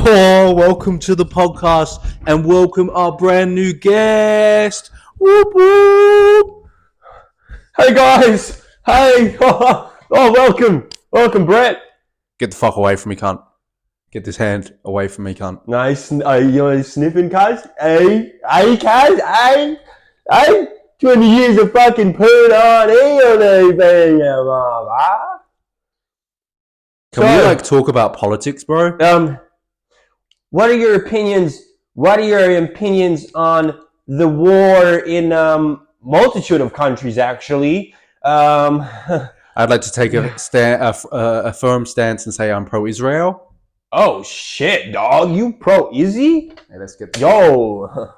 Oh, welcome to the podcast and welcome our brand new guest. Whoop, whoop. Hey guys! Hey! Welcome, Brett. Get the fuck away from me, cunt. Get this hand away from me, cunt. Nice. You're sniffing, cuz? Hey, cuz? Hey! 20 years of fucking put on anything, Can we talk about politics, bro? What are your opinions? What are your opinions on the war in multitude of countries? Actually, I'd like to take a firm stance and say I'm pro-Israel. Oh shit, dog! You pro-Izzy? Hey, let's get Yo.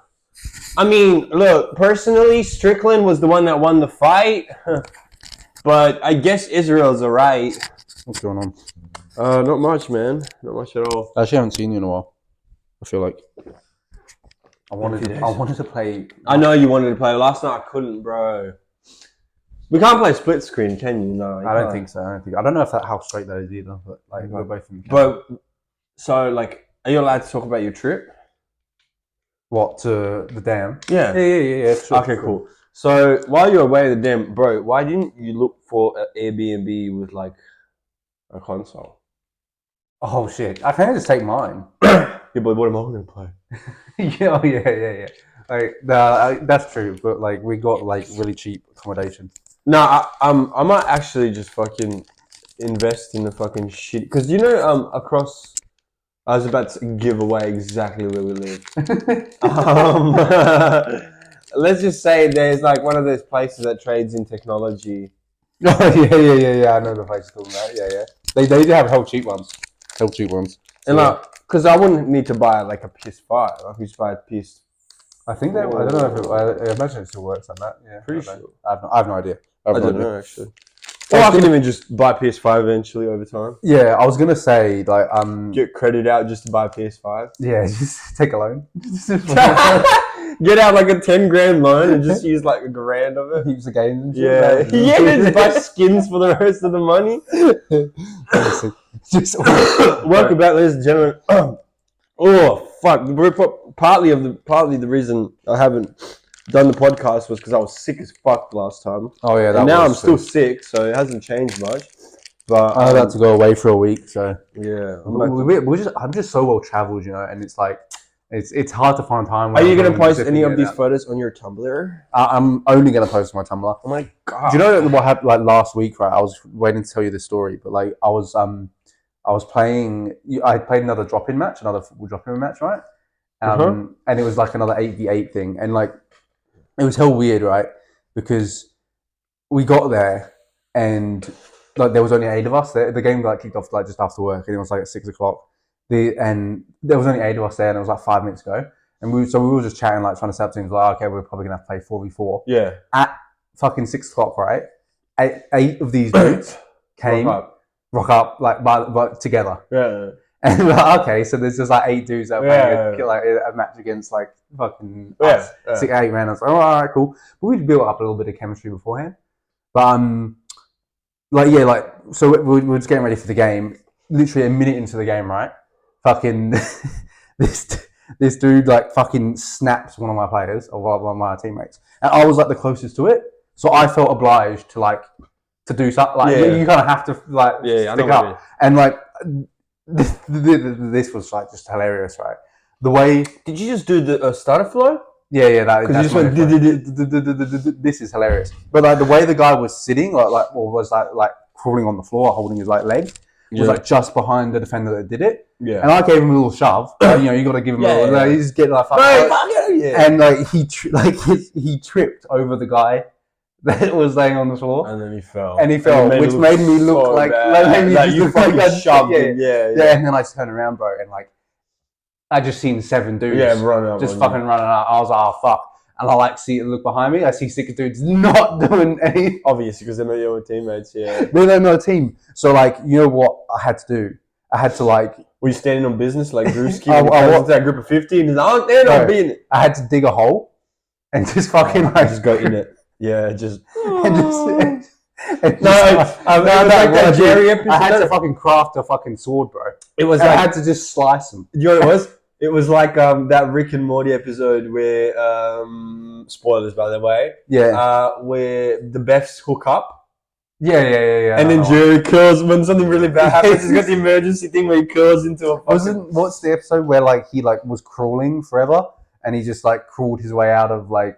I mean, look, personally, Strickland was the one that won the fight, but I guess Israel's alright. What's going on? Not much, man. Not much at all. I actually haven't seen you in a while. I feel like I wanted to play. I know you wanted to play. Last night I couldn't, bro. We can't play split screen, can you? No, I don't think so. I don't know if how straight that is either. But we're both in. But so, are you allowed to talk about your trip? What, to the dam? Yeah. Yeah. Sure, okay, cool. So while you're away at the dam, bro, why didn't you look for an Airbnb with a console? Oh shit! I can't just take mine. Yeah, but what am I going to play? yeah. That's true. But we got really cheap accommodation. No, I might actually just fucking invest in the fucking shit. Because across, I was about to give away exactly where we live. Let's just say there's one of those places that trades in technology. Oh yeah. I know the place you're talking about. Yeah. They do have hell cheap ones. And because I wouldn't need to buy a PS5. I could just buy a PS. I think that I don't know if I imagine it still works on that. Yeah, pretty sure. I have no idea. I don't know actually. Or I can even just buy PS5 eventually over time. Yeah, I was gonna say get credit out just to buy a PS5. Yeah, just take a loan. Get out a 10 grand loan and just use a grand of it. Use the games and shit. Yeah, just buy skins for the rest of the money. Welcome back, ladies and gentlemen. Oh fuck! Partly the reason I haven't done the podcast was because I was sick as fuck last time. Oh yeah, now I'm still sick, so it hasn't changed much. But I'm about to go away for a week, so yeah. I'm just so well travelled, and it's it's hard to find time. Are you going to post any of these photos on your Tumblr? I'm only going to post on my Tumblr. Oh my god! Do you know what happened last week? Right, I was waiting to tell you this story, but I was playing. I played another drop-in match, another football drop-in match, right? And it was another 8v8 thing, and it was hell weird, right? Because we got there and there was only 8 of us there. The game kicked off just after work, and it was at 6 o'clock. And there was only 8 of us there, and it was 5 minutes ago. And we were just chatting, trying to set up things. Okay, we're probably gonna have to play 4v4. Yeah. At fucking 6 o'clock, right? 8 of these dudes came, rock up, but together. Yeah. And okay, so there's just 8 dudes that are playing a match against fucking us, 6, 8 men. I was all right, cool. But we'd built up a little bit of chemistry beforehand. But so we're just getting ready for the game. Literally a minute into the game, right? Fucking this dude fucking snaps one of my players or one of my teammates, and I was the closest to it, so I felt obliged to do something. You kind of have to stick up, and this was just hilarious, right? The way did you just do the starter flow? Yeah, that's this is hilarious. But the way the guy was sitting, was crawling on the floor, holding his leg. Was just behind the defender that did it. Yeah. And I gave him a little shove. You got to give him a little. He's getting and he tripped over the guy that was laying on the floor. And then he fell. Which made me look you fucking shoved him. Yeah. And then I turned around, bro, and I just seen 7 dudes running up, running out. I was oh fuck. And I look behind me. I see 6 dudes not doing any. Obviously, because they're not your teammates. Yeah, they're not a team. So you know what I had to do? I had to Were you standing on business like Drewski? I was that group of 15. They're not being it. I had to dig a hole and just fucking just go in it. Yeah, just that Jerry episode. I had to fucking craft a fucking sword, bro. It was I had to just slice them. You know what it was? It was like that Rick and Morty episode where spoilers by the way. Yeah. Where the Beths hook up. Yeah. And then Jerry curls when something really bad happens. He's got the emergency thing where he curls into a. What's the episode where like he like was crawling forever and he just like crawled his way out of like.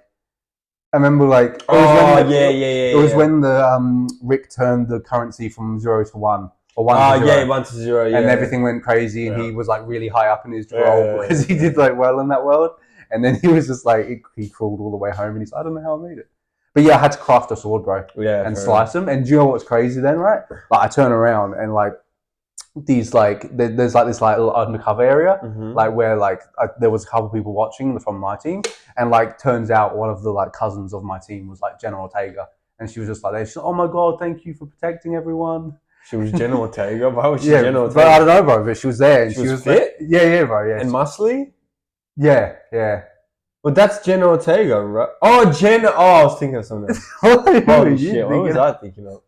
I remember like. It was when the Rick turned the currency from 0 to 1. Or 1 to 0. 1 to 0, yeah. And everything went crazy, and he was like really high up in his role because he did like well in that world. And then he was just like he crawled all the way home, and he's like, I don't know how I made it. But yeah, I had to craft a sword, bro. Yeah, and slice them. And do you know what's crazy then, right? Like I turn around and like these like there's like this like little undercover area, like where like there was a couple people watching from my team, and like turns out one of the like cousins of my team was like General Ortega, and she was just like, she's like, oh my god, thank you for protecting everyone. She was General Ortega. Why was she General Ortega? But I don't know, bro. But she was there, and she was fit. Like, yeah, bro. Yeah, and muscly. Yeah. Well, that's General Ortega, right? Oh, I was thinking of something else. Holy shit! What was I thinking of?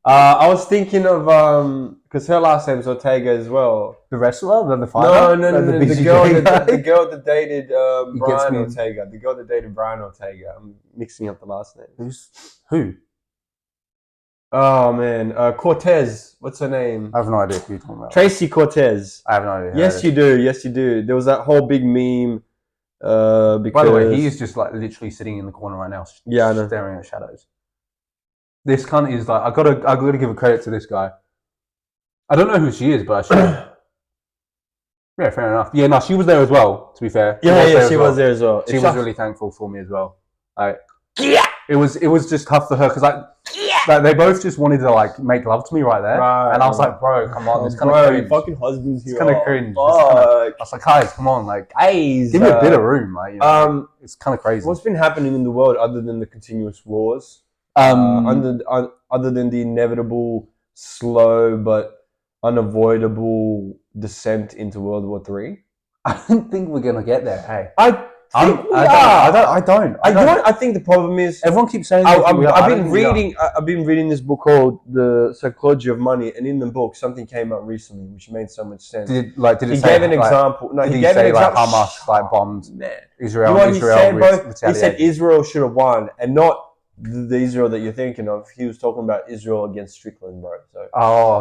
I was thinking of because her last name's Ortega as well. The wrestler, the fighter. No. The girl that dated Brian Ortega. The girl that dated Brian Ortega. I'm mixing up the last name. Who? Oh man, Cortez. What's her name? I have no idea who you're talking about. Tracy Cortez. I have no idea. Yes, you do. There was that whole big meme. Because... By the way, he is just like literally sitting in the corner right now, staring at shadows. This cunt is like I gotta give a credit to this guy. I don't know who she is, but I should. Yeah, fair enough. Yeah, no, she was there as well. To be fair, she was there as well. She was really thankful for me as well. It was just tough for her because like they both just wanted to like make love to me right there, and I was like, bro, come on, it's kind of cringe. Fucking husbands here. It's kind of cringe. I was like, guys, come on, like, give me a bit of room, like, you know, it's kind of crazy. What's been happening in the world other than the continuous wars? Other than the inevitable, slow but unavoidable descent into World War III? I don't think we're gonna get there. Hey, I don't. I think the problem is everyone keeps saying. I've been reading this book called The Psychology of Money, and in the book something came up recently which made so much sense. Did it he gave an example? No, he gave an example. Like Hamas like bombed Israel. He said Israel should have won, and not the Israel that you're thinking of. He was talking about Israel against Strickland, bro. So,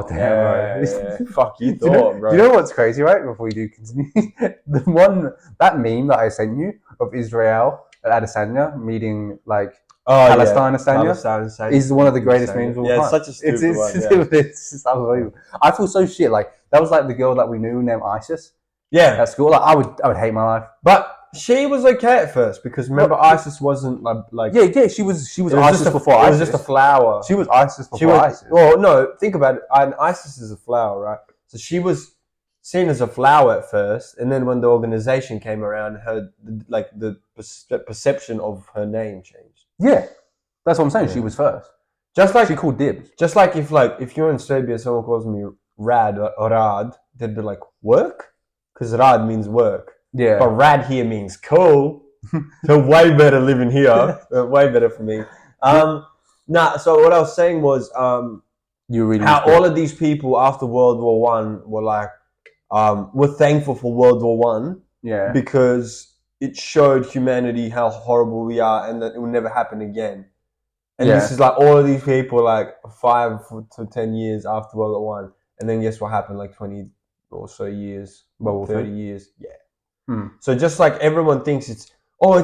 damn, bro. Yeah. Fuck you, thought, bro. Do you know what's crazy, right? Before we do continue, that meme that I sent you of Israel at Adesanya meeting like Palestine Adesanya is one of the greatest memes of all time. Yeah, it's such a stupid one. It's just unbelievable. I feel so shit. Like that was like the girl that we knew named ISIS. Yeah, at school. Like I would hate my life, but. She was okay at first because remember ISIS wasn't like she was ISIS before ISIS. It was just a flower. She was ISIS before ISIS. Well, no, think about it. ISIS is a flower, right? So she was seen as a flower at first, and then when the organization came around, the perception of her name changed. Yeah, that's what I'm saying. Yeah. She was first. Just like she called dibs. Just like if you're in Serbia, someone calls me Rad or Rad, they'd be like work, because Rad means work. Yeah, but rad here means cool. So way better living here. Way better for me. So what I was saying was you really how all of these people after World War One were like were thankful for World War One. Yeah, because it showed humanity how horrible we are and that it will never happen again. And this is like all of these people like 5 to 10 years after World War One, and then guess what happened? Like 20 or so years, 30 years. Yeah. So just like everyone thinks it's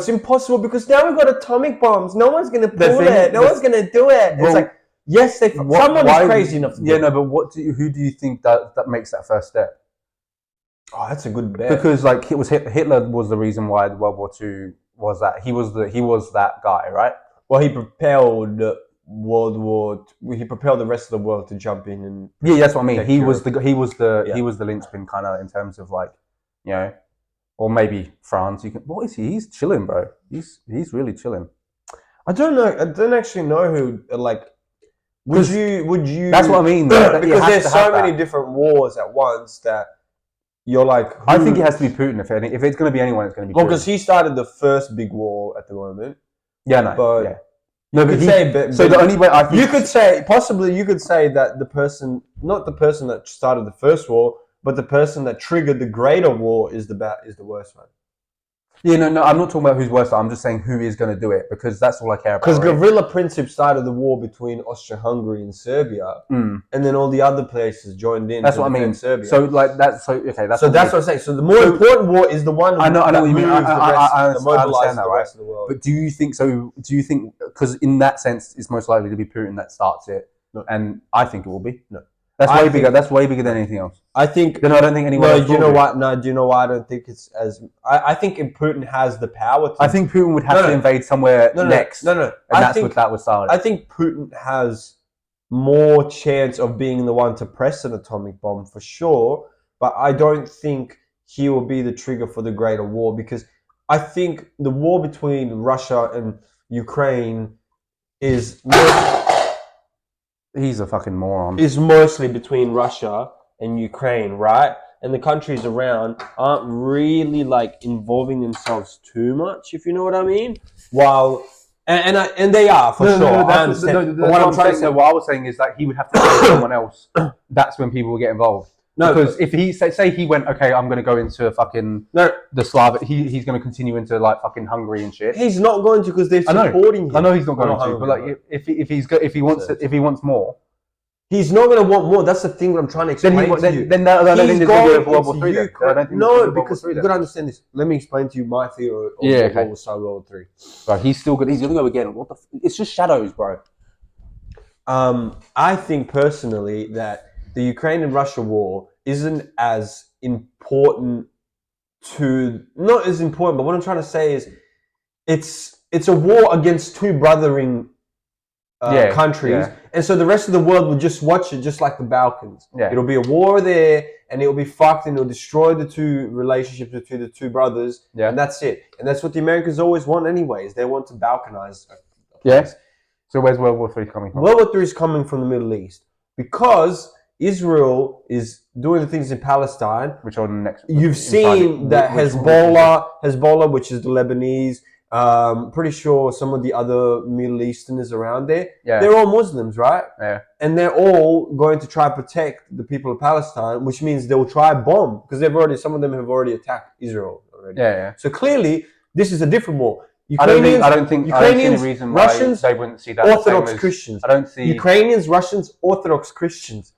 impossible because now we've got atomic bombs. No one's going to pull it. No one's going to do it. Well, it's like, yes, someone is crazy enough to do it. Yeah, no, but who do you think that makes that first step? Oh, that's a good bet. Because like it was Hitler was the reason why World War II was that. He was that guy, right? Well, he propelled he propelled the rest of the world to jump in and that's what I mean. He was the linchpin kind of in terms of like, you know. Or maybe France. What is he? He's chilling, bro. He's really chilling. I don't know. I don't actually know who. Like, would you? That's what I mean. Because there's so many different wars at once that you're like. I think it has to be Putin. If it's going to be anyone, it's going to be. Well, because he started the first big war at the moment. Yeah, no. No, You but could say, so the only way I think you could say that the person, not the person that started the first war, but the person that triggered the greater war is the worst one. Yeah, no, I'm not talking about who's worse. I'm just saying who is going to do it because that's all I care about. Because right? Guerrilla Princip started the war between Austria-Hungary and Serbia, and then all the other places joined in. That's what I mean. Serbia. So like that's okay. That's what I'm saying. So the more important war is the one. I know what you mean. I mobilizes understand that, the right? rest of the world. But do you think because in that sense, it's most likely to be Putin that starts it, and I think it will be. No. That's way bigger. That's way bigger than anything else. I think. Then I don't think anyone. No, do you know what? No, do you know why I don't think it's as? I think if Putin has the power to. I think Putin would have to invade somewhere next. No. And that's what that was started. I think Putin has more chance of being the one to press an atomic bomb for sure, but I don't think he will be the trigger for the greater war because I think the war between Russia and Ukraine is. He's a fucking moron. Is mostly between Russia and Ukraine, right? And the countries around aren't really like involving themselves too much, if you know what I mean. While and they are for sure. I understand. But what I'm trying to say, what I was saying is that he would have to say someone else. That's when people will get involved. No, because if he say he went, okay, I'm going to go into fucking the Slav. He's going to continue into like fucking Hungary and shit. He's not going to because they're supporting him. I know he's not going to, but like if he wants more, he's not going to want more. That's the thing that I'm trying to explain to you. Then I don't think there's going to be a World War III. No, because you've got to understand this. Let me explain to you my theory of World War III. Right, he's still good. He's going to go again. What the? It's just shadows, bro. I think personally that the Ukraine and Russia war isn't as important not as important, but what I'm trying to say is it's a war against two brothering countries, and so the rest of the world will just watch it, just like the Balkans. It'll be a war there, and it'll be fucked, and it'll destroy the two relationships between the two brothers, and that's it. And that's what the Americans always want anyways. They want to Balkanize. Yes. So where's World War III coming from? World War III is coming from the Middle East because Israel is doing the things in Palestine. Which are the next. You've seen that Hezbollah, which is the Lebanese. Pretty sure some of the other Middle Easterners around there. They're all Muslims, right? Yeah. And they're all going to try to protect the people of Palestine, which means they'll try bomb because some of them have already attacked Israel already. Yeah. So clearly, this is a different war. I don't think Ukrainians, reason why Russians, they wouldn't see that Orthodox Christians. I don't see Ukrainians, Russians, Orthodox Christians,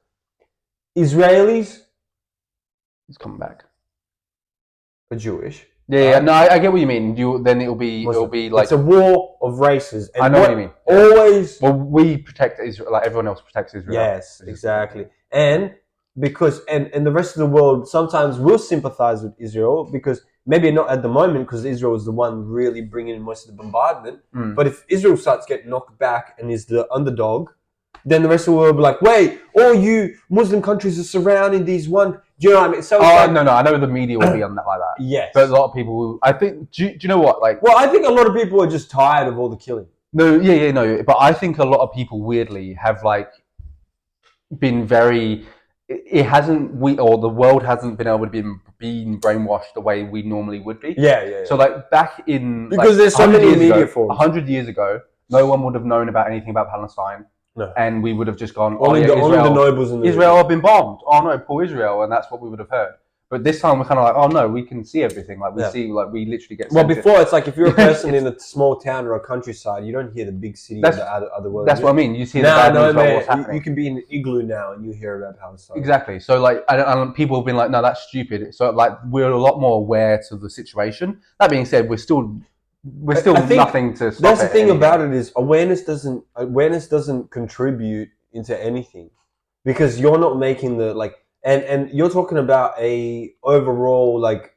Israelis. He's coming back. Are Jewish. Yeah, no, I get what you mean. Then it'll be like it's a war of races. And I know what you mean. Always. Well, we protect Israel, like everyone else protects Israel. Yes, exactly. And because and the rest of the world sometimes will sympathize with Israel because maybe not at the moment because Israel is the one really bringing in most of the bombardment. But if Israel starts getting knocked back and is the underdog, then the rest of the world will be like, wait, all you Muslim countries are surrounding these one. Do you know what I mean? So no, I know the media will be on that like that. Yes. But a lot of people will, I think, do you know what? Like, well, I think a lot of people are just tired of all the killing. No, no. But I think a lot of people weirdly have like been very, the world hasn't been able to be brainwashed the way we normally would be. Yeah. So like back in, because there's so many media forms. 100 years ago, no one would have known about anything about Palestine. No. And we would have just gone, only the nobles in Israel have been bombed. Oh no, poor Israel, and that's what we would have heard. But this time we're kind of like, oh no, we can see everything. Like we see, like we literally get. Well, before it's like if you're a person in a small town or a countryside, you don't hear the big city or the other world. That's what I mean. You see the bad news about what's happening. You can be in an igloo now and you hear about Palestine. Exactly. So like, people have been like, no, that's stupid. So like, we're a lot more aware to the situation. That being said, we're still nothing to stop. That's the thing about it is awareness doesn't contribute into anything because you're not making the like and you're talking about a overall like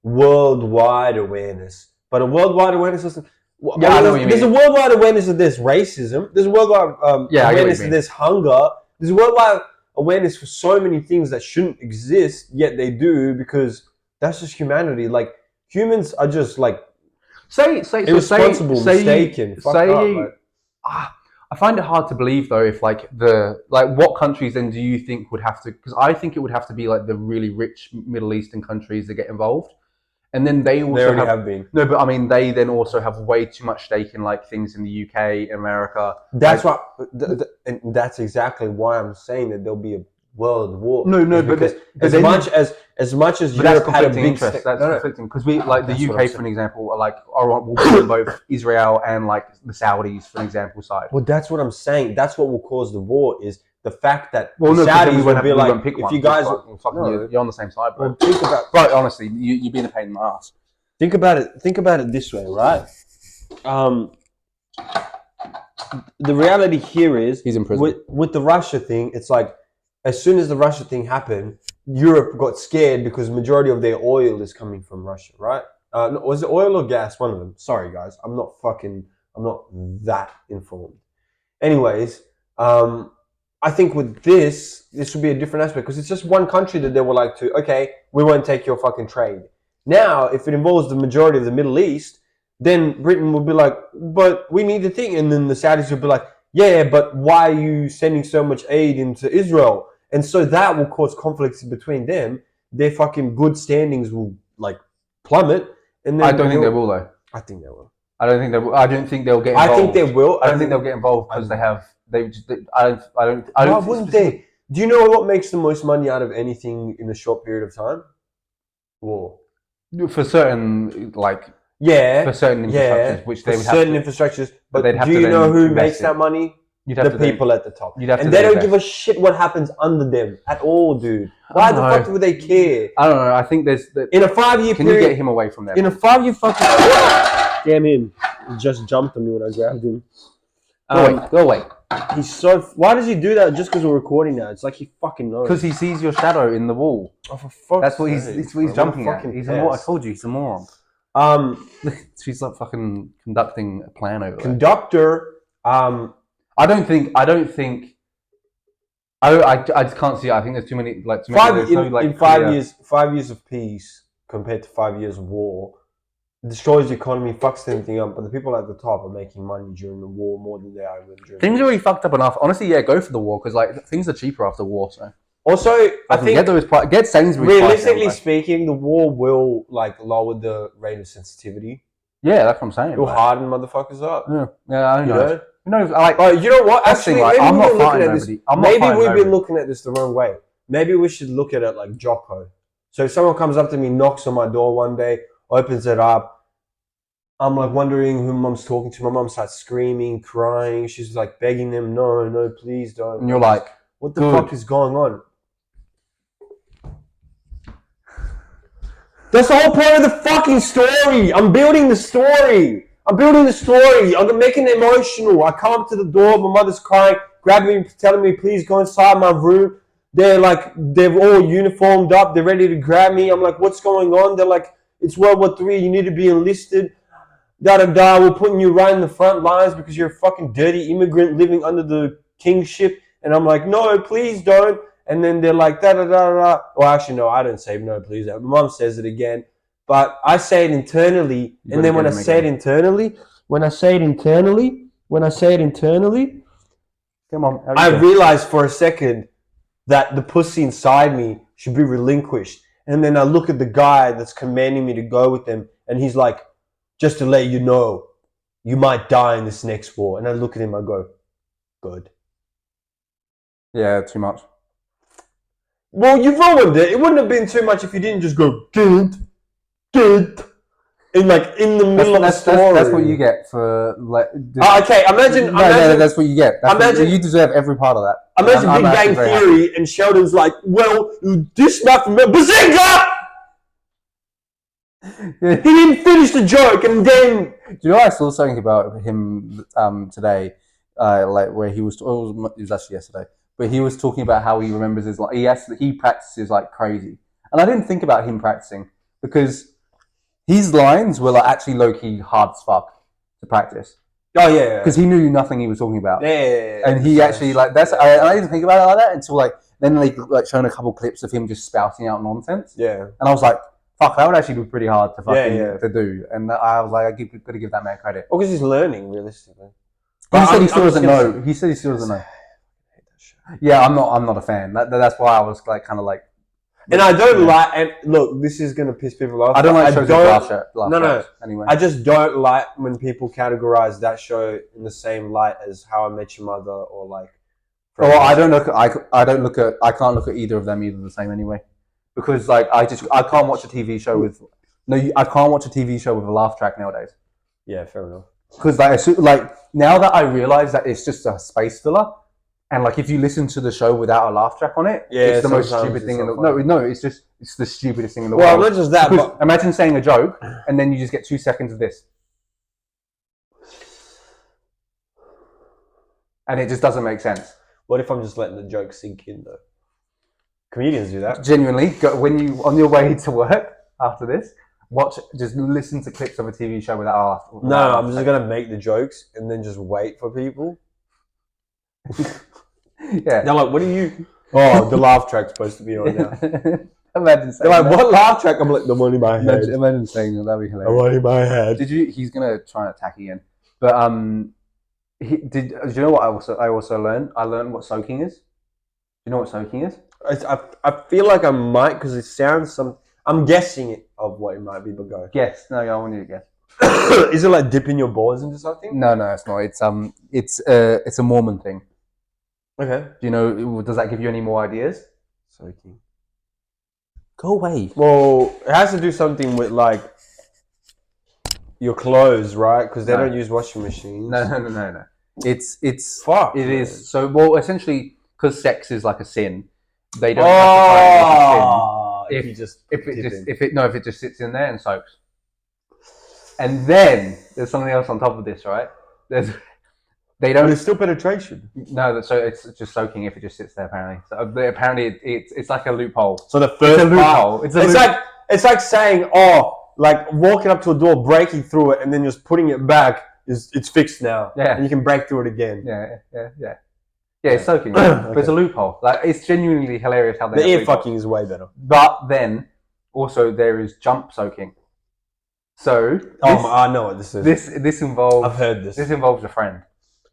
worldwide awareness, but a worldwide awareness doesn't. I know what you mean. There's a worldwide awareness of this racism. There's a worldwide awareness of this hunger. There's a worldwide awareness for so many things that shouldn't exist, yet they do because that's just humanity. Like humans are just like mistaken. I find it hard to believe though if what countries then do you think would have to? Because I think it would have to be like the really rich Middle Eastern countries that get involved, And then they also already have been. No, but I mean, they then also have way too much stake in like things in the UK, America. That's why, and that's exactly why I'm saying that there'll be a world war. No, because but as much as Europe had a big interest, that's conflicting because we like the UK, for an example, are like will be on both Israel and like the Saudis, for an example, side. Well, that's what I'm saying. That's what will cause the war is the fact that the Saudis will be like, if you guys, you're on the same side, bro. Well, think about, right? Honestly, you're being a pain in the ass. Think about it this way, right? The reality here is he's in prison. With the Russia thing. It's like as soon as the Russia thing happened, Europe got scared because the majority of their oil is coming from Russia, right? Was it oil or gas? One of them. Sorry, guys, I'm not that informed. Anyways, I think with this would be a different aspect because it's just one country that they were like to, okay, we won't take your fucking trade. Now, if it involves the majority of the Middle East, then Britain will be like, but we need the thing. And then the Saudis will be like, yeah, but why are you sending so much aid into Israel? And so that will cause conflicts between them. Their fucking good standings will like plummet. And then I don't think they will though. I think they will. I don't think they will. I don't think they'll get involved. I think they will. I don't think they'll get involved because I don't. Why wouldn't they? Do you know what makes the most money out of anything in a short period of time? War. For certain, like, for certain infrastructures, which they would have certain infrastructures. But they'd have do you know who makes that money? The people at the top. And they don't give a shit what happens under them at all, dude. Why the fuck would they care? I don't know. I think there's in a 5-year period. Can you get him away from there? In a 5-year fucking. Damn him! He just jumped on me when I grabbed him. Go away. He's so. Why does he do that? Just because we're recording now? It's like he fucking knows. Because he sees your shadow in the wall. Oh, for fuck's That's what he's jumping at. He's a moron. I told you, he's a moron. She's like fucking conducting a plan over there. Conductor. I just can't see it. I think there's too many. Like too many, in 5 years, 5 years of peace compared to 5 years of war. Destroys the economy, fucks everything up, but the people at the top are making money during the war more than they are during. Things are already fucked up enough. Honestly, yeah, go for the war because like things are cheaper after war. So also, I think get Sainsbury's. Realistically speaking, the war will like lower the rate of sensitivity. Yeah, that's what I'm saying. It'll harden motherfuckers up. Yeah, I know. You know, like, you know what? Actually, like, I'm not fighting nobody. Maybe we've been looking at this the wrong way. Maybe we should look at it like Jocko. So if someone comes up to me, knocks on my door one day, opens it up, I'm like wondering who Mum's talking to. My mum starts screaming, crying. She's like begging them, no, please don't. And you're like, what the fuck is going on? That's the whole point of the fucking story. I'm building the story. I'm making it emotional. I come up to the door, my mother's crying, grabbing me, telling me, please go inside my room. They're all uniformed up. They're ready to grab me. I'm like, what's going on? They're like, it's World War III. You need to be enlisted. We're putting you right in the front lines because you're a fucking dirty immigrant living under the kingship. And I'm like, no, please don't. And then they're like, Well, actually, no, I don't say no, please. My mom says it again. But I say it internally. And then when I say it internally, come on. I realize for a second that the pussy inside me should be relinquished. And then I look at the guy that's commanding me to go with them. And he's like, just to let you know, you might die in this next war. And I look at him, I go, good. Yeah, too much. Well, you ruined it. It wouldn't have been too much if you didn't just go, good. In the middle of the story. That's what you get for like. Okay, imagine. That's what you get. You deserve every part of that. Imagine Big Bang Theory, and Sheldon's like, well, this not from Bazinga! He didn't finish the joke, and then. Do you know what I saw something about him today? Like where he was. It was actually yesterday, but he was talking about how he remembers his like. He practices like crazy, and I didn't think about him practicing because his lines were like actually low key hard as fuck to practice. Oh yeah, because he knew nothing he was talking about. Yeah. And he actually like that's. I didn't think about it like that until like then they like showing a couple clips of him just spouting out nonsense. Yeah. And I was like, fuck, that would actually be pretty hard to fucking to do. And I was like, I got to give that man credit. Well, because he's learning realistically. He said he still doesn't know. He said he still doesn't know. Yeah, I'm not a fan. That's why I was like kind of like. And I don't like. And look, this is gonna piss people off. I don't like shows with laugh tracks. Anyway, I just don't like when people categorize that show in the same light as How I Met Your Mother or like. Well, I can't look at either of them either the same anyway, because like I can't watch a TV show with I can't watch a TV show with a laugh track nowadays. Yeah, fair enough. Because like now that I realize that it's just a space filler, and like if you listen to the show without a laugh track on it, it's the most stupid thing in the world. No, it's the stupidest thing in the world. Well, not just that, but imagine saying a joke and then you just get 2 seconds of this. And it just doesn't make sense. What if I'm just letting the joke sink in though? Comedians do that. Genuinely, when you on your way to work after this, just listen to clips of a TV show without a laugh. No, I'm just gonna make the jokes and then just wait for people. Yeah. They're like, what are you? Oh, the laugh track's supposed to be on now. Imagine saying they're like, what laugh track? I'm like, the one in my head. Imagine saying that. That'd be hilarious. The one in my head. He's gonna try and attack again. But do you know what I also learned? I learned what soaking is. Do you know what soaking is? I feel like I might, because it sounds I'm guessing it of what it might be, but go. Guess. No, I want you to guess. Is it like dipping your balls into something? No, it's not. It's a Mormon thing. Okay. Do you know? Does that give you any more ideas? Soaking. Go away. Well, it has to do something with like your clothes, right? Because they don't use washing machines. No. It's fuck. It is. So, well, essentially, because sex is like a sin, they don't have to try and make a sin if it just sits in there and soaks. And then there's something else on top of this, right? But it's still penetration. No, so it's just soaking if it just sits there. Apparently, so apparently it's like a loophole. So the first loophole. It's like saying, like walking up to a door, breaking through it, and then just putting it back. It's fixed now. Yeah, and you can break through it again. Yeah. It's soaking, but it's a loophole. Like it's genuinely hilarious how the ear fucking is way better. But then also there is jump soaking. So I know what this is. This involves. I've heard this. This involves a friend.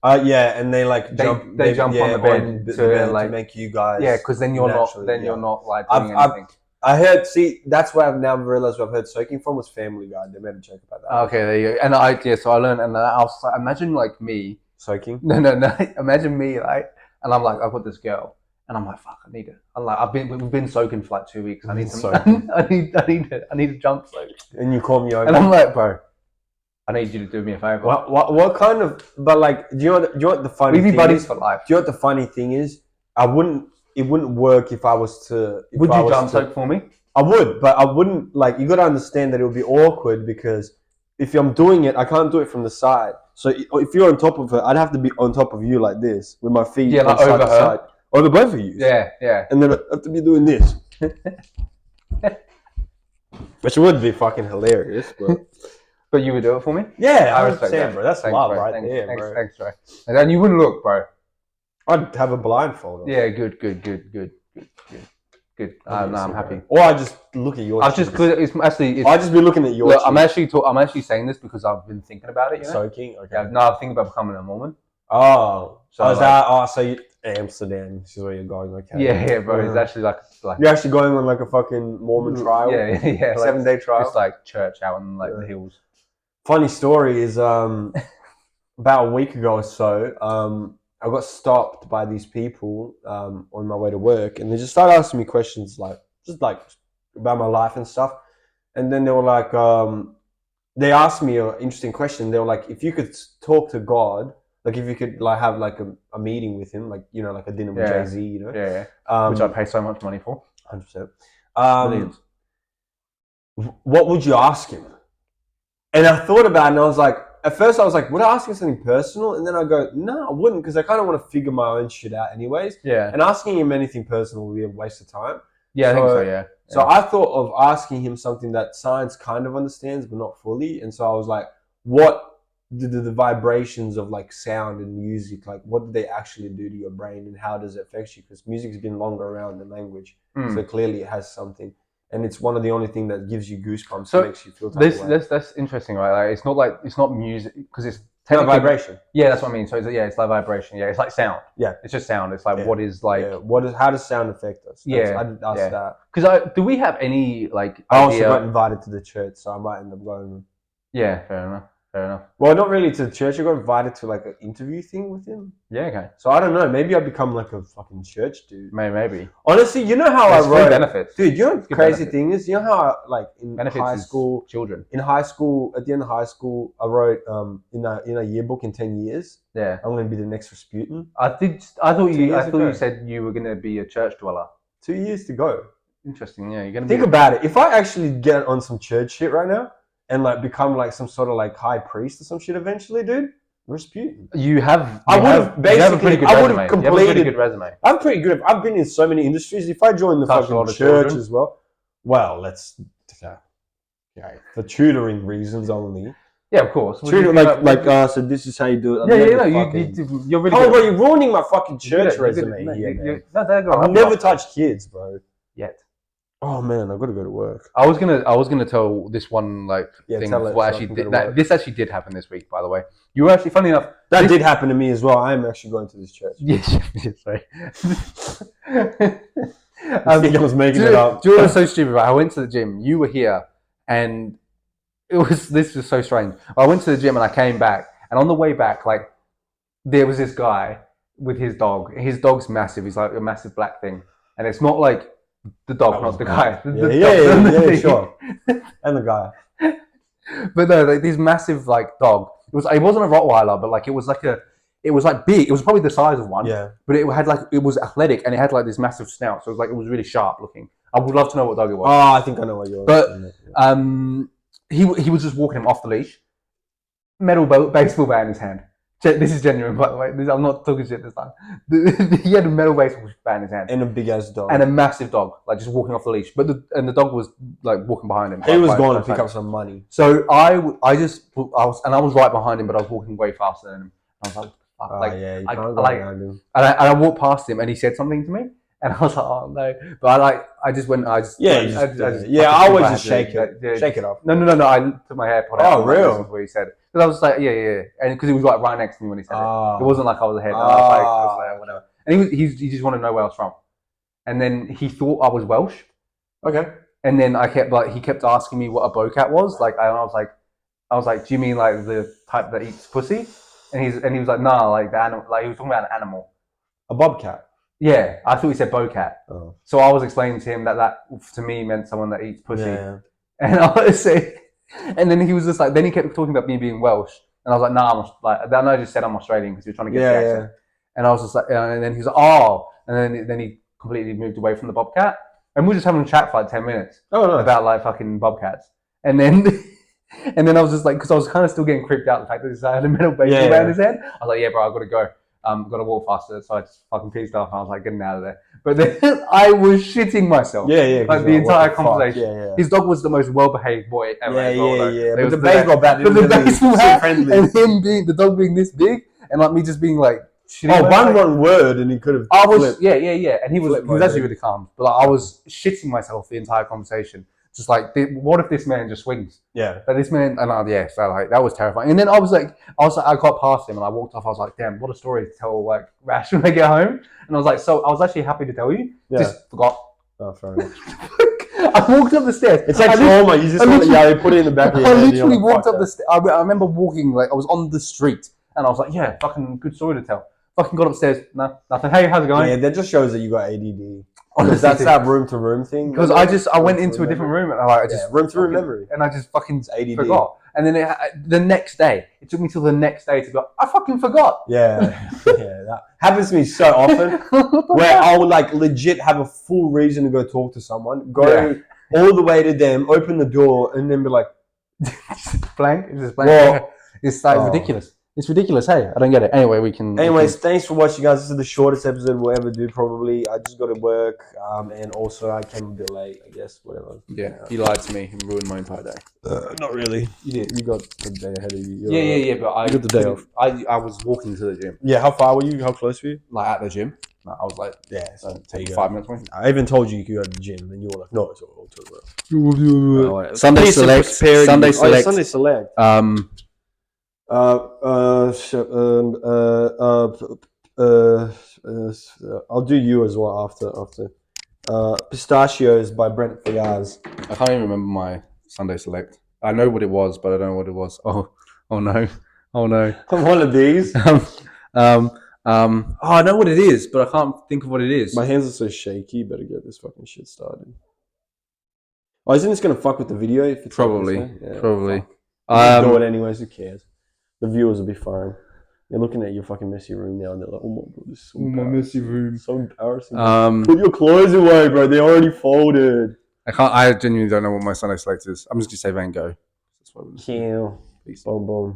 Yeah, and they like jump. They jump on the bed to make you guys. Yeah, because then you're not like doing anything. I heard. See, that's where I've now realized where I've heard soaking from was Family Guy. They made a joke about that. Okay, there you go. And so I learned, and I was like, imagine like me soaking. No. Imagine me like, and I'm like, I've got this girl, and I'm like, fuck, I need it. I'm like, we've been soaking for like 2 weeks. I need some. I need a jump soak. And you call me over, and I'm like, bro, I need you to do me a favor. What kind of? But like, do you know what the funny? We be buddies for life. Do you know what the funny thing is? It wouldn't work if I was to. Would you jump soak for me? I would, but I wouldn't. Like, you got to understand that it would be awkward because if I'm doing it, I can't do it from the side. So if you're on top of her, I'd have to be on top of you like this with my feet like side over to side, over both of you. Yeah. And then I have to be doing this, which would be fucking hilarious. But you would do it for me? Yeah, I respect that, bro. That's love right there, bro. Thanks, bro. And you wouldn't look, bro. I'd have a blindfold on. Yeah, good. I'm happy. Or I just look at your. I'll just I'll just be looking at your. Look, I'm actually saying this because I've been thinking about it. You know? Soaking. Okay. Yeah, no, I'm thinking about becoming a Mormon. Oh, so Amsterdam? This is where you're going, okay? Yeah, bro. It's actually like you're actually going on like a fucking Mormon trial. Yeah. 7-day trial. It's like church out in like the hills. Funny story is about a week ago or so. I got stopped by these people on my way to work, and they just started asking me questions like about my life and stuff. And then they were like, they asked me an interesting question. They were like, if you could talk to God, like if you could like have like a meeting with him, like like a dinner with Jay-Z, which I pay so much money for, 100%. What would you ask him? And I thought about it, and I was like. At first, I was like, would I ask him something personal? And then I go, no, I wouldn't, because I kind of want to figure my own shit out anyways. Yeah. And asking him anything personal would be a waste of time. Yeah, I think so, yeah. So I thought of asking him something that science kind of understands, but not fully. And so I was like, what do the vibrations of like sound and music, like what do they actually do to your brain and how does it affect you? Because music's been longer around than language. So clearly it has something. And it's one of the only things that gives you goosebumps and makes you feel that's interesting, right? Like, it's not music because it's No, vibration. Yeah, that's what I mean. So it's like vibration. Yeah, it's like sound. Yeah, it's just sound. It's like what is like. Yeah. How does sound affect us? I didn't ask that. Because do we have any like? I also got invited to the church, so I might end up going. Yeah, fair enough. Well, not really to the church. I got invited to like an interview thing with him. Yeah, okay. So I don't know. Maybe I become like a fucking church dude. Maybe. Honestly, you know how There's I wrote benefits, dude. You know what the crazy thing is? You know how I, like in benefits high school, children. In high school, at the end of high school, I wrote in a yearbook in 10 years. Yeah, I'm going to be the next Rasputin. I thought you said you were going to be a church dweller. 2 years to go. Interesting. Yeah, you're going to think about it. If I actually get on some church shit right now. And like become like some sort of like high priest or some shit eventually, dude. Rasputin. I would have completed. You have a pretty good resume. I'm pretty good. I've been in so many industries. If I join the fucking church as well, let's for tutoring reasons only. Yeah, of course. Tutor, so this is how you do it. You're really. Oh, bro, you're ruining my fucking church resume here, man. I've never touched kids, bro. Yet. Oh man, I've got to go to work. I was gonna tell this one thing. What actually did this actually did happen this week, by the way. You were actually, funny enough. That did happen to me as well. I am actually going to this church. Yes, sorry. I think I was making it up. Do you know what's so stupid? Right? I went to the gym. You were here, and this was so strange. I went to the gym and I came back, and on the way back, like there was this guy with his dog. His dog's massive. He's like a massive black thing, and it's not like. The dog, not the guy. Sure. And the guy. But no, like this massive like dog. It wasn't a Rottweiler, but like it was like big. It was probably the size of one. Yeah. But it was athletic and it had like this massive snout. So it was really sharp looking. I would love to know what dog it was. Oh, I think I know what you're. But he was just walking him off the leash. Metal baseball bat in his hand. This is genuine, by the way. I'm not talking shit this time. He had a metal baseball bat in his hand. And a big ass dog. And a massive dog, like just walking off the leash. But the dog was like walking behind him. He was going to pick up some money. So I was right behind him, but I was walking way faster than him. I was like, fuck. You can't go around him. And I walked past him and he said something to me. And I was like, oh no. But I always just shake it off. No. I took my AirPod out. Oh, real? What he said. Because I was like, yeah. And because he was like right next to me when he said it. It wasn't like I was ahead. And I was like, whatever. And he just wanted to know where I was from. And then he thought I was Welsh. Okay. And then he kept asking me what a bowcat was. Like, I was like, do you mean like the type that eats pussy? And he was like, nah, like the animal. Like he was talking about an animal. A bobcat. Yeah, I thought he said bowcat. Oh. So I was explaining to him that to me meant someone that eats pussy. Yeah. And I was saying, and then he was just like, then he kept talking about me being Welsh, and I was like, nah, then I just said I'm Australian because he was trying to get the accent. Yeah. And I was just like, and then he was like, oh, and then he completely moved away from the bobcat, and we were just having a chat for like 10 minutes about like fucking bobcats, and then I was just like, because I was kind of still getting creeped out the fact that this guy had a metal baseball bat in his head. I was like, yeah, bro, I gotta go. Got to walk faster, so I just fucking pissed off. And I was like, getting out of there. But then I was shitting myself. Yeah. Like the entire conversation. Yeah. His dog was the most well-behaved boy ever. Yeah. But the baseball bat didn't friendly. And him the dog being this big, and like me just being like, shitting. Oh, one word, and he could have. Flipped. Yeah. And he was actually really calm. But like, I was shitting myself the entire conversation. Just like, what if this man just swings? Yeah. But this man, and so like that was terrifying. And then I was like, I got past him and I walked off. I was like, damn, what a story to tell like Rash when I get home. And I was like, so I was actually happy to tell you. Yeah. Just forgot. Oh, fair enough. I walked up the stairs. It's like trauma. You just want to put it in the back of your head. I literally walked up the stairs. I remember walking, like I was on the street and I was like, yeah, fucking good story to tell. Fucking got upstairs. No, nothing. Hey, how's it going? Yeah, that just shows that you got ADD. Honestly, that's that room-to-room thing. Because I went into a different room and I just room-to-room memory, and I just fucking forgot. And then the next day, it took me till the next day to go. I fucking forgot. Yeah, that happens to me so often. Where I would like legit have a full reason to go talk to someone, go all the way to them, open the door, and then be like, blank. It's just blank. Well, it's like ridiculous. It's ridiculous, hey? I don't get it. Anyway, thanks for watching, guys. This is the shortest episode we'll ever do, probably. I just got to work, and also I came a bit late, I guess, whatever. Yeah, you lied to me and ruined my entire day. Not really. You got the day ahead of you. Yeah, but I got the day off. I was walking to the gym. Yeah, how far were you? How close were you? Like at the gym. No, I was like, take 5 minutes away. I even told you go to the gym, and you were like, no, it's all Sunday select. Sunday select. I'll do you as well after. Pistachios by Brent Fayaz. I can't even remember my Sunday Select. I know what it was, but I don't know what it was. Oh no, oh no. One of these. I know what it is, but I can't think of what it is. My hands are so shaky. Better get this fucking shit started. Oh, isn't this gonna fuck with the video if it's Probably, like this, probably. Do it anyways. Who cares? The viewers will be fine. They're looking at your fucking messy room now, and they're like, "Oh my god, this is so messy room, so embarrassing." Put your clothes away, bro. They're already folded. I genuinely don't know what my Sunday Select is. I'm just gonna say Van Gogh. That's what Kill. Boom, boom.